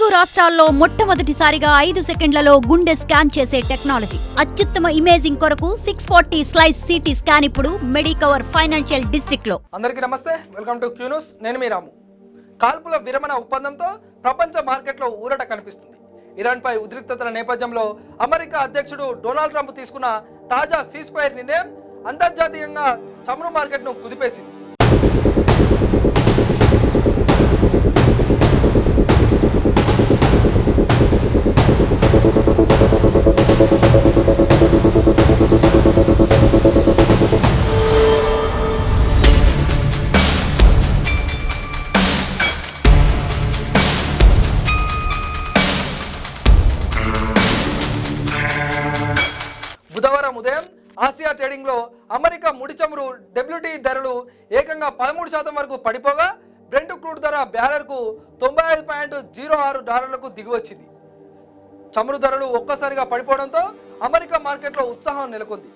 తెలుగు రాష్ట్రాల్లో మొట్టమొదటిసారిగా 5 సెకండ్లలో గుండె స్కాన్ చేసే టెక్నాలజీ. అత్యుత్తమ ఇమేజింగ్ కొరకు 640 స్లైస్ సిటీ స్కాన్ ఇప్పుడు మెడికవర్ ఫైనాన్షియల్ డిస్ట్రిక్ట్ లో. అందరికీ నమస్తే, వెల్కమ్ టు క్యూ న్యూస్. నేను మీ రాము. కాల్పుల విరమణ ఒప్పందంతో ప్రపంచ మార్కెట్లో ఊరట కనిపిస్తుంది. ఇరాన్పై ఉద్రిక్తతల నేపథ్యంలో అమెరికా అధ్యక్షుడు డొనాల్డ్ ట్రంప్ తీసుకున్న తాజా సీజ్ఫైర్ నిర్ణయం అంతర్జాతీయంగా చమురు మార్కెట్ను కుదిపేసింది. బుధవారం ఉదయం ఆసియా ట్రేడింగ్ లో అమెరికా ముడి చమురు WTI ధరలు ఏకంగా 13% వరకు పడిపోగా బ్రెంట్ క్రూడ్ ధర బ్యారెల్కు $95.06 దిగివచ్చింది. చమురు ధరలు ఒక్కసారిగా పడిపోవడంతో అమెరికా మార్కెట్లో ఉత్సాహం నెలకొంది.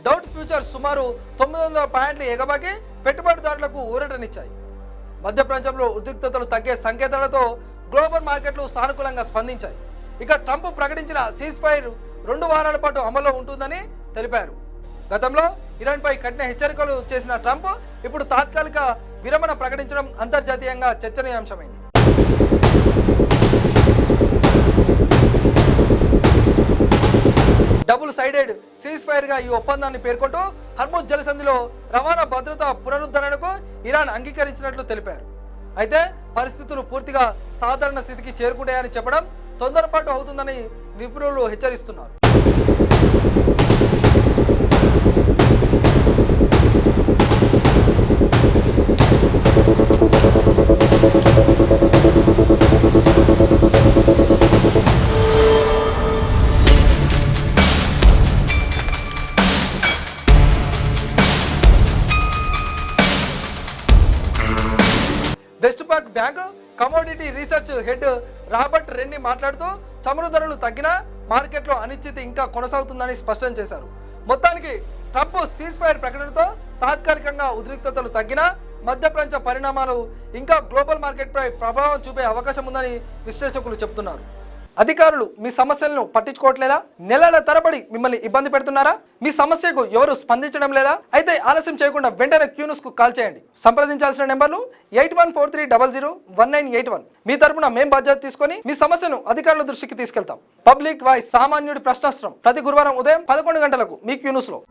డౌట్ ఫ్యూచర్స్ సుమారు 900 పాయింట్లు ఎగబాకి పెట్టుబడిదారులకు ఊరటనిచ్చాయి. మధ్య ప్రాంతంలో ఉద్రిక్తతలు తగ్గే సంకేతాలతో గ్లోబల్ మార్కెట్లు సానుకూలంగా స్పందించాయి. ఇక ట్రంప్ ప్రకటించిన సీజ్ ఫైర్ 2 వారాల పాటు అమల్లో ఉంటుందని తెలిపారు. గతంలో ఇరాన్పై కఠిన హెచ్చరికలు చేసిన ట్రంప్ ఇప్పుడు తాత్కాలిక విరమణ ప్రకటించడం అంతర్జాతీయంగా చర్చనీయాంశమైంది. డబుల్ సైడెడ్ సీజ్ ఫైర్ గా ఈ ఒప్పందాన్ని పేర్కొంటూ హర్ముజ్ జలసంధిలో రవాణా భద్రత పునరుద్ధరణకు ఇరాన్ అంగీకరించినట్లు తెలిపారు. అయితే పరిస్థితులు పూర్తిగా సాధారణ స్థితికి చేరుకుంటాయని చెప్పడం తొందరపాటు అవుతుందని నిపుణులు హెచ్చరిస్తున్నారు. West Pak bank commodity research head Robert రెన్నీ మాట్లాడుతూ చమురు ధరలు తగ్గినా మార్కెట్లో అనిశ్చితి ఇంకా కొనసాగుతుందని స్పష్టం చేశారు. మొత్తానికి ట్రంప్ సీజ్ ఫైర్ ప్రకటనతో తాత్కాలికంగా ఉద్రిక్తతలు తగ్గినా మధ్యప్రాంత పరిణామాలు ఇంకా గ్లోబల్ మార్కెట్పై ప్రభావం చూపే అవకాశం ఉందని విశ్లేషకులు చెబుతున్నారు. అధికారులు మీ సమస్యలను పట్టించుకోవట్లేదా? నెలల తరబడి మిమ్మల్ని ఇబ్బంది పెడుతున్నారా? మీ సమస్యకు ఎవరు స్పందించడం లేదా? అయితే ఆలస్యం చేయకుండా వెంటనే క్యూ న్యూస్ కు కాల్ చేయండి. సంప్రదించాల్సిన నెంబర్లు 8143001981. మీ తరపున మేం బాధ్యత తీసుకొని మీ సమస్యను అధికారుల దృష్టికి తీసుకెళ్తాం. పబ్లిక్ వాయిస్, సామాన్యుడి ప్రశ్నాస్త్రం ప్రతి గురువారం ఉదయం 11 గంటలకు మీ క్యూ న్యూస్ లో.